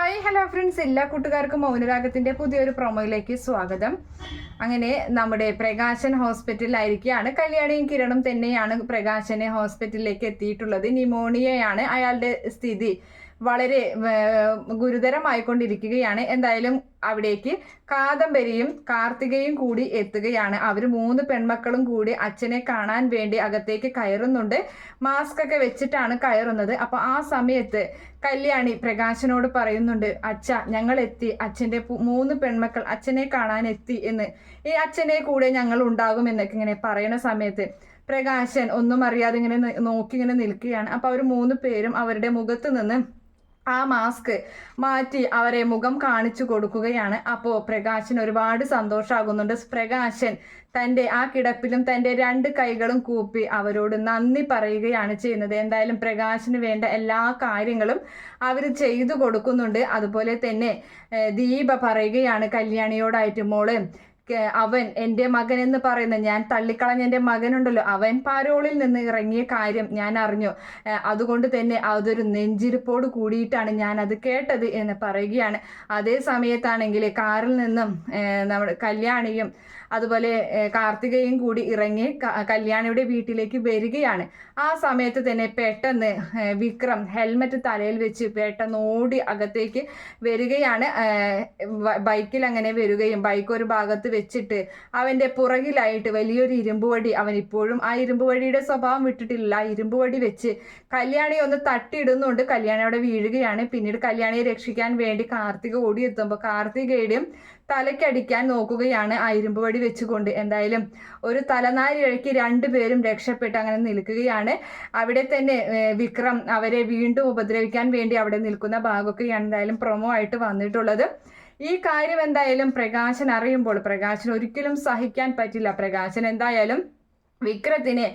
Hi hello friends, എല്ലാ കൂട്ടുകാർക്കും മൗനരാഗത്തിന്റെ പുതിയൊരു പ്രൊമോയിലേക്ക് സ്വാഗതം. അങ്ങനെ നമ്മുടെ പ്രകാശൻ ഹോസ്പിറ്റലിലായിരിക്കുകയാണ്. കല്യാണിയും കിരണും തന്നെയാണ് പ്രകാശനെ ഹോസ്പിറ്റലിലേക്ക് എത്തിയിട്ടുള്ളത്. ന്യൂമോണിയയാണ്, അയാളുടെ സ്ഥിതി വളരെ ഗുരുതരമായിക്കൊണ്ടിരിക്കുകയാണ്. എന്തായാലും അവിടേക്ക് കാദംബരിയും കാർത്തികയും കൂടി എത്തുകയാണ്. അവർ 3 പെൺമക്കളും കൂടി അച്ഛനെ കാണാൻ വേണ്ടി അകത്തേക്ക് കയറുന്നുണ്ട്. മാസ്ക് ഒക്കെ വെച്ചിട്ടാണ് കയറുന്നത്. അപ്പൊ ആ സമയത്ത് കല്യാണി പ്രകാശനോട് പറയുന്നുണ്ട്, അച്ഛ ഞങ്ങൾ എത്തി, അച്ഛൻ്റെ 3 പെൺമക്കൾ അച്ഛനെ കാണാൻ എത്തി എന്ന്, ഈ അച്ഛനെ കൂടെ ഞങ്ങൾ ഉണ്ടാകും എന്നൊക്കെ ഇങ്ങനെ പറയുന്ന സമയത്ത് പ്രകാശൻ ഒന്നും അറിയാതെ ഇങ്ങനെ നോക്കി ഇങ്ങനെ നിൽക്കുകയാണ്. അപ്പൊ അവർ 3 പേരും അവരുടെ മുഖത്ത് നിന്ന് ആ മാസ്ക് മാറ്റി അവരെ മുഖം കാണിച്ചു കൊടുക്കുകയാണ്. അപ്പോൾ പ്രകാശൻ ഒരുപാട് സന്തോഷമാകുന്നുണ്ട്. പ്രകാശൻ തൻ്റെ ആ കിടപ്പിലും തൻ്റെ 2 കൈകളും കൂപ്പി അവരോട് നന്ദി പറയുകയാണ് ചെയ്യുന്നത്. എന്തായാലും പ്രകാശന് വേണ്ട എല്ലാ കാര്യങ്ങളും അവർ ചെയ്തു കൊടുക്കുന്നുണ്ട്. അതുപോലെ തന്നെ ദീപ പറയുകയാണ് കല്യാണിയോടായിട്ട്, മോള് അവൻ എൻ്റെ മകൻ എന്ന് പറയുന്ന, ഞാൻ തള്ളിക്കളഞ്ഞ എൻ്റെ മകനുണ്ടല്ലോ, അവൻ പാരോളിൽ നിന്ന് ഇറങ്ങിയ കാര്യം ഞാൻ അറിഞ്ഞു. അതുകൊണ്ട് തന്നെ അതൊരു നെഞ്ചിരിപ്പോട് കൂടിയിട്ടാണ് ഞാൻ അത് കേട്ടത് എന്ന് പറയുകയാണ്. അതേ സമയത്താണെങ്കിൽ കാറിൽ നിന്നും നമ്മുടെ കല്യാണിയും അതുപോലെ കാർത്തികയും കൂടി ഇറങ്ങി കല്യാണിയുടെ വീട്ടിലേക്ക് വരികയാണ്. ആ സമയത്ത് തന്നെ പെട്ടെന്ന് വിക്രം ഹെൽമറ്റ് തലയിൽ വെച്ച് പെട്ടെന്ന് ഓടി അകത്തേക്ക് വരികയാണ്. ബൈക്കിൽ അങ്ങനെ വരികയും ബൈക്ക് ഒരു ഭാഗത്ത് വെച്ചിട്ട് അവൻ്റെ പുറകിലായിട്ട് വലിയൊരു ഇരുമ്പ് വടി, അവൻ ഇപ്പോഴും ആ ഇരുമ്പ് വടിയുടെ സ്വഭാവം വിട്ടിട്ടില്ല. ആ ഇരുമ്പ് വടി വെച്ച് കല്യാണിയെ ഒന്ന് തട്ടിയിടുന്നുണ്ട്. കല്യാണി അവിടെ വീഴുകയാണ്. പിന്നീട് കല്യാണിയെ രക്ഷിക്കാൻ വേണ്ടി കാർത്തിക ഓടിയെത്തുമ്പോൾ കാർത്തികയുടെയും തലയ്ക്കടിക്കാൻ നോക്കുകയാണ് ആ ഇരുമ്പ് വടി വെച്ചുകൊണ്ട്. എന്തായാലും ഒരു തലനാരിഴയ്ക്ക് 2 പേരും രക്ഷപ്പെട്ട് അങ്ങനെ നിൽക്കുകയാണ്. അവിടെ തന്നെ വിക്രം അവരെ വീണ്ടും ഉപദ്രവിക്കാൻ വേണ്ടി അവിടെ നിൽക്കുന്ന ഭാഗമൊക്കെയാണ് എന്തായാലും പ്രൊമോ ആയിട്ട് വന്നിട്ടുള്ളത്. ഈ കാര്യം എന്തായാലും പ്രകാശൻ അറിയുമ്പോൾ പ്രകാശൻ ഒരിക്കലും സഹിക്കാൻ പറ്റില്ല. പ്രകാശൻ എന്തായാലും വിക്രത്തിനെ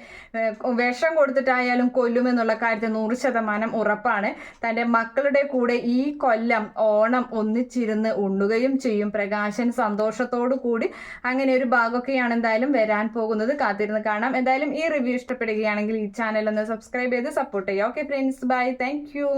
വിഷം കൊടുത്തിട്ടായാലും കൊല്ലുമെന്നുള്ള കാര്യത്തിൽ 100% ഉറപ്പാണ്. തൻ്റെ മക്കളുടെ കൂടെ ഈ കൊല്ലം ഓണം ഒന്നിച്ചിരുന്ന് ഉണ്ണുകയും ചെയ്യും. പ്രകാശൻ സന്തോഷത്തോടു കൂടി അങ്ങനെ ഒരു ഭാഗമൊക്കെയാണ് എന്തായാലും വരാൻ പോകുന്നത്. കാത്തിരുന്ന് കാണാം. എന്തായാലും ഈ റിവ്യൂ ഇഷ്ടപ്പെടുകയാണെങ്കിൽ ഈ ചാനൽ ഒന്ന് സബ്സ്ക്രൈബ് ചെയ്ത് സപ്പോർട്ട് ചെയ്യുക. Okay friends, bye, thank U.